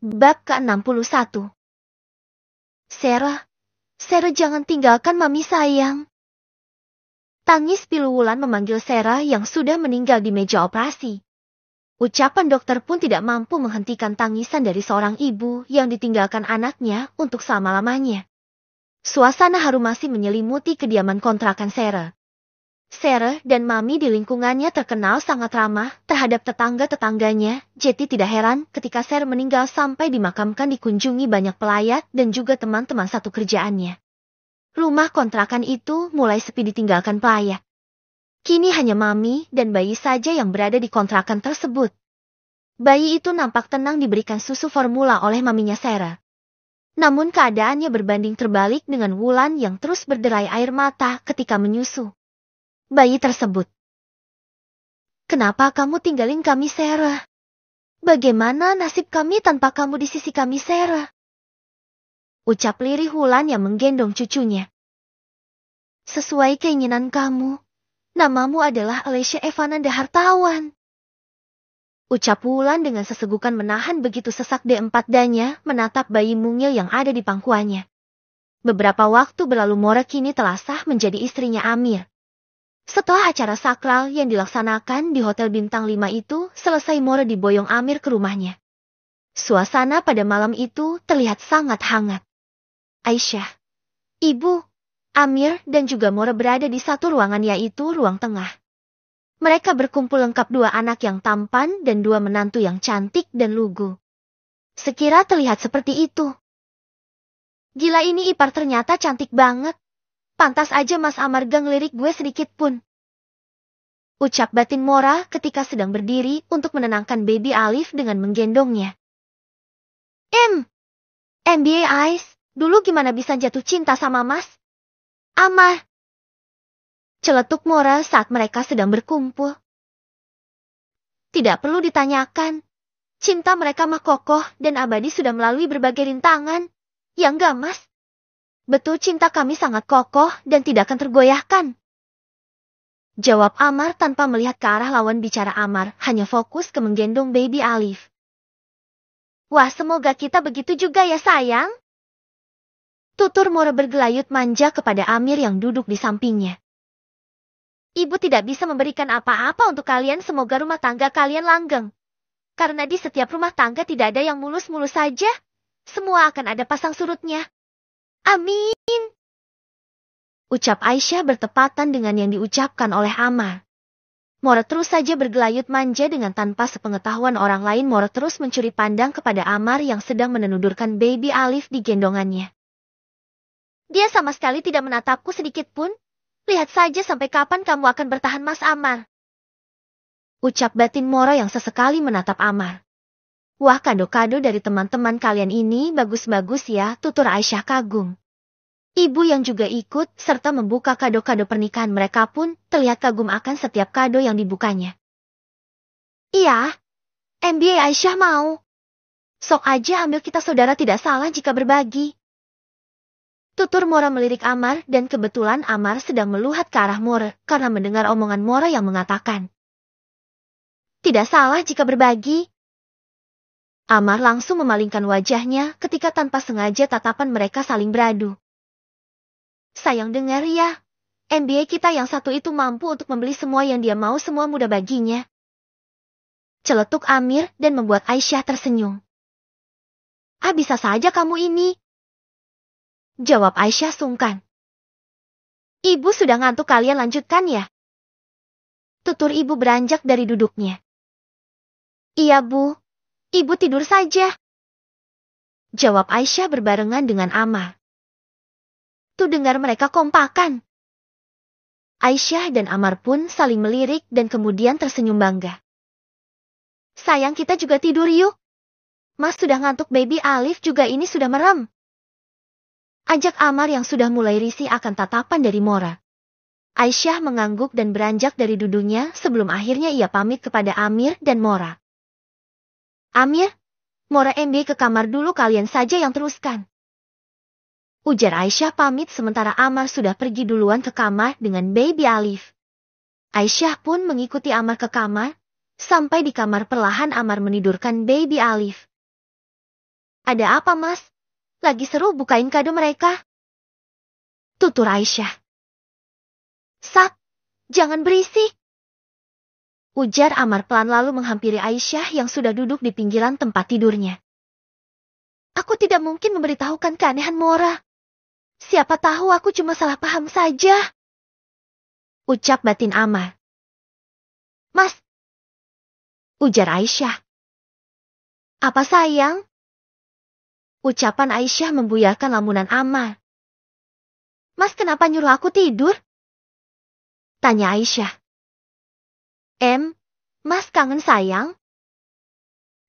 Bab ke-61. Sarah, jangan tinggalkan Mami sayang. Tangis pilu Wulan memanggil Sarah yang sudah meninggal di meja operasi. Ucapan dokter pun tidak mampu menghentikan tangisan dari seorang ibu yang ditinggalkan anaknya untuk selama-lamanya. Suasana haru masih menyelimuti kediaman kontrakan Sarah. Sarah dan Mami di lingkungannya terkenal sangat ramah terhadap tetangga-tetangganya, jadi tidak heran ketika Sarah meninggal sampai dimakamkan dikunjungi banyak pelayat dan juga teman-teman satu kerjaannya. Rumah kontrakan itu mulai sepi ditinggalkan pelayat. Kini hanya Mami dan bayi saja yang berada di kontrakan tersebut. Bayi itu nampak tenang diberikan susu formula oleh maminya Sarah. Namun keadaannya berbanding terbalik dengan Wulan yang terus berderai air mata ketika menyusu bayi tersebut. Kenapa kamu tinggalin kami, Sarah? Bagaimana nasib kami tanpa kamu di sisi kami, Sarah? Ucap lirih Wulan yang menggendong cucunya. Sesuai keinginan kamu, namamu adalah Alicia Evananda Hartawan. Ucap Wulan dengan sesegukan menahan begitu sesak D4 danya menatap bayi mungil yang ada di pangkuannya. Beberapa waktu berlalu Mora kini telah sah menjadi istrinya Amir. Setelah acara sakral yang dilaksanakan di Hotel Bintang 5 itu selesai, Mora diboyong Amir ke rumahnya. Suasana pada malam itu terlihat sangat hangat. Aisyah, Ibu, Amir dan juga Mora berada di satu ruangan, yaitu ruang tengah. Mereka berkumpul lengkap, dua anak yang tampan dan dua menantu yang cantik dan lugu. Sekira terlihat seperti itu. Gila, ini ipar ternyata cantik banget. Pantas aja Mas Amar gak ngelirik gue sedikit pun. Ucap batin Mora ketika sedang berdiri untuk menenangkan baby Alif dengan menggendongnya. MBA Ais, dulu gimana bisa jatuh cinta sama Mas Amar? Celetuk Mora saat mereka sedang berkumpul. Tidak perlu ditanyakan. Cinta mereka mah kokoh dan abadi sudah melalui berbagai rintangan. Ya enggak, Mas? Betul, cinta kami sangat kokoh dan tidak akan tergoyahkan. Jawab Amar tanpa melihat ke arah lawan bicara. Amar hanya fokus ke menggendong baby Alif. Wah, semoga kita begitu juga ya sayang. Tutur Mora bergelayut manja kepada Amir yang duduk di sampingnya. Ibu tidak bisa memberikan apa-apa untuk kalian, semoga rumah tangga kalian langgeng. Karena di setiap rumah tangga tidak ada yang mulus-mulus saja. Semua akan ada pasang surutnya. Amin. Ucap Aisyah bertepatan dengan yang diucapkan oleh Amar. Mora terus saja bergelayut manja dengan tanpa sepengetahuan orang lain. Mora terus mencuri pandang kepada Amar yang sedang menenudurkan baby Alif di gendongannya. Dia sama sekali tidak menatapku sedikit pun. Lihat saja sampai kapan kamu akan bertahan, Mas Amar. Ucap batin Mora yang sesekali menatap Amar. Wah, kado-kado dari teman-teman kalian ini bagus-bagus ya, tutur Aisyah kagum. Ibu yang juga ikut serta membuka kado-kado pernikahan mereka pun terlihat kagum akan setiap kado yang dibukanya. Iya, MBA Aisyah mau. Sok aja ambil, kita saudara tidak salah jika berbagi. Tutur Mora melirik Amar dan kebetulan Amar sedang meluhat ke arah Mora karena mendengar omongan Mora yang mengatakan, tidak salah jika berbagi. Amar langsung memalingkan wajahnya ketika tanpa sengaja tatapan mereka saling beradu. Sayang dengar ya, MBA kita yang satu itu mampu untuk membeli semua yang dia mau, semua mudah baginya. Celetuk Amir dan membuat Aisyah tersenyum. Ah, bisa saja kamu ini. Jawab Aisyah sungkan. Ibu sudah ngantuk, kalian lanjutkan ya. Tutur ibu beranjak dari duduknya. Iya Bu. Ibu tidur saja. Jawab Aisyah berbarengan dengan Amar. Tuh dengar mereka kompakan. Aisyah dan Amar pun saling melirik dan kemudian tersenyum bangga. Sayang, kita juga tidur yuk. Mas sudah ngantuk, baby Alif juga ini sudah merem. Ajak Amar yang sudah mulai risih akan tatapan dari Mora. Aisyah mengangguk dan beranjak dari duduknya sebelum akhirnya ia pamit kepada Amir dan Mora. Amir, Mora MB ke kamar dulu, kalian saja yang teruskan. Ujar Aisyah pamit sementara Amar sudah pergi duluan ke kamar dengan baby Alif. Aisyah pun mengikuti Amar ke kamar. Sampai di kamar perlahan Amar menidurkan baby Alif. Ada apa, Mas? Lagi seru bukain kado mereka? Tutur Aisyah. Sak, jangan berisik. Ujar Amar pelan lalu menghampiri Aisyah yang sudah duduk di pinggiran tempat tidurnya. Aku tidak mungkin memberitahukan keanehan Mora. Siapa tahu aku cuma salah paham saja. Ucap batin Amar. Mas. Ujar Aisyah. Apa sayang? Ucapan Aisyah membuyarkan lamunan Amar. Mas kenapa nyuruh aku tidur? Tanya Aisyah. Mas kangen sayang?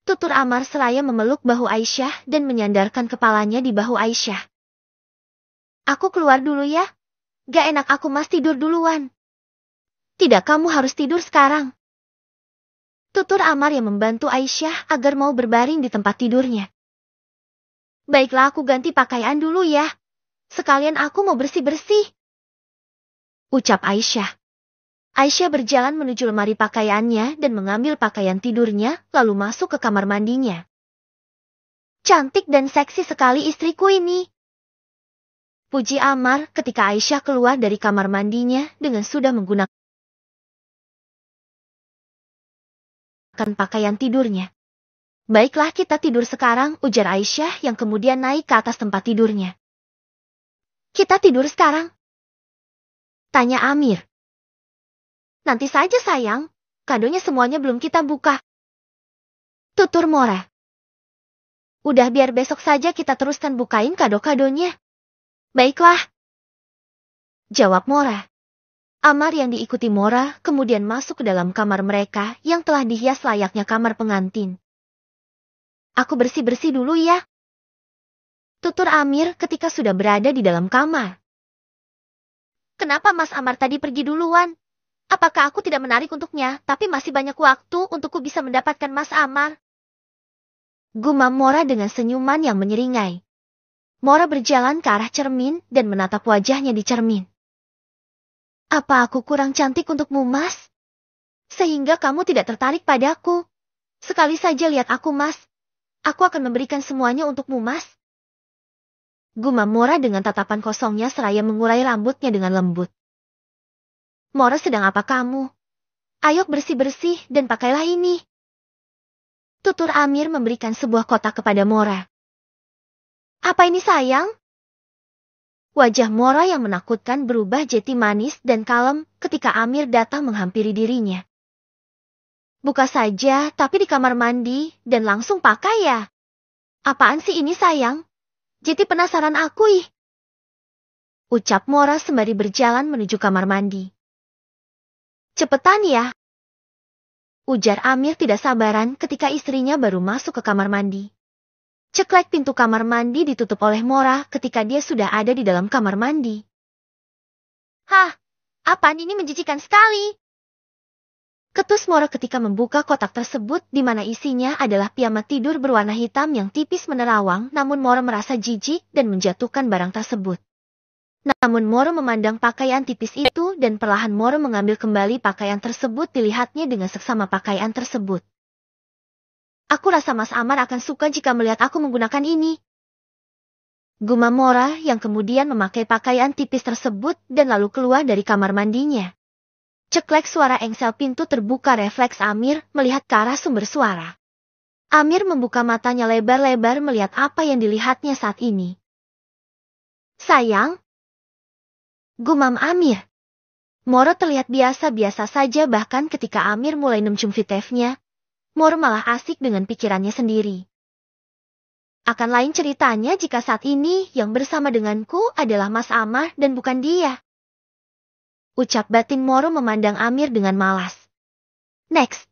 Tutur Amar seraya memeluk bahu Aisyah dan menyandarkan kepalanya di bahu Aisyah. Aku keluar dulu ya. Gak enak aku Mas tidur duluan. Tidak, kamu harus tidur sekarang. Tutur Amar yang membantu Aisyah agar mau berbaring di tempat tidurnya. Baiklah, aku ganti pakaian dulu ya. Sekalian aku mau bersih-bersih. Ucap Aisyah. Aisyah berjalan menuju lemari pakaiannya dan mengambil pakaian tidurnya, lalu masuk ke kamar mandinya. Cantik dan seksi sekali istriku ini. Puji Amar ketika Aisyah keluar dari kamar mandinya dengan sudah menggunakan pakaian tidurnya. Baiklah, kita tidur sekarang, ujar Aisyah yang kemudian naik ke atas tempat tidurnya. Kita tidur sekarang? Tanya Amir. Nanti saja sayang, kadonya semuanya belum kita buka. Tutur Mora. Udah, biar besok saja kita teruskan bukain kado-kadonya. Baiklah. Jawab Mora. Amar yang diikuti Mora kemudian masuk ke dalam kamar mereka yang telah dihias layaknya kamar pengantin. Aku bersih-bersih dulu ya. Tutur Amir ketika sudah berada di dalam kamar. Kenapa Mas Amar tadi pergi duluan? Apakah aku tidak menarik untuknya, tapi masih banyak waktu untukku bisa mendapatkan Mas Amar? Gumam Mora dengan senyuman yang menyeringai. Mora berjalan ke arah cermin dan menatap wajahnya di cermin. Apa aku kurang cantik untukmu, Mas? Sehingga kamu tidak tertarik padaku. Sekali saja lihat aku, Mas. Aku akan memberikan semuanya untukmu, Mas. Gumam Mora dengan tatapan kosongnya seraya mengurai rambutnya dengan lembut. Mora, sedang apa kamu? Ayo bersih-bersih dan pakailah ini. Tutur Amir memberikan sebuah kotak kepada Mora. Apa ini sayang? Wajah Mora yang menakutkan berubah jadi manis dan kalem ketika Amir datang menghampiri dirinya. Buka saja, tapi di kamar mandi dan langsung pakai ya. Apaan sih ini sayang? Jadi penasaran aku ih. Ucap Mora sembari berjalan menuju kamar mandi. Cepetan ya. Ujar Amir tidak sabaran ketika istrinya baru masuk ke kamar mandi. Ceklek, pintu kamar mandi ditutup oleh Mora ketika dia sudah ada di dalam kamar mandi. Hah, apaan ini menjijikan sekali? Ketus Mora ketika membuka kotak tersebut di mana isinya adalah piyama tidur berwarna hitam yang tipis menerawang, namun Mora merasa jijik dan menjatuhkan barang tersebut. Namun Mora memandang pakaian tipis itu dan perlahan Mora mengambil kembali pakaian tersebut, dilihatnya dengan seksama pakaian tersebut. Aku rasa Mas Amar akan suka jika melihat aku menggunakan ini. Gumam Mora yang kemudian memakai pakaian tipis tersebut dan lalu keluar dari kamar mandinya. Ceklek, suara engsel pintu terbuka refleks Amir melihat ke arah sumber suara. Amir membuka matanya lebar-lebar melihat apa yang dilihatnya saat ini. Sayang? Gumam Amir. Mora terlihat biasa-biasa saja, bahkan ketika Amir mulai mencium fitefnya, Mora malah asik dengan pikirannya sendiri. Akan lain ceritanya jika saat ini yang bersama denganku adalah Mas Amar dan bukan dia. Ucap batin Mora memandang Amir dengan malas. Next.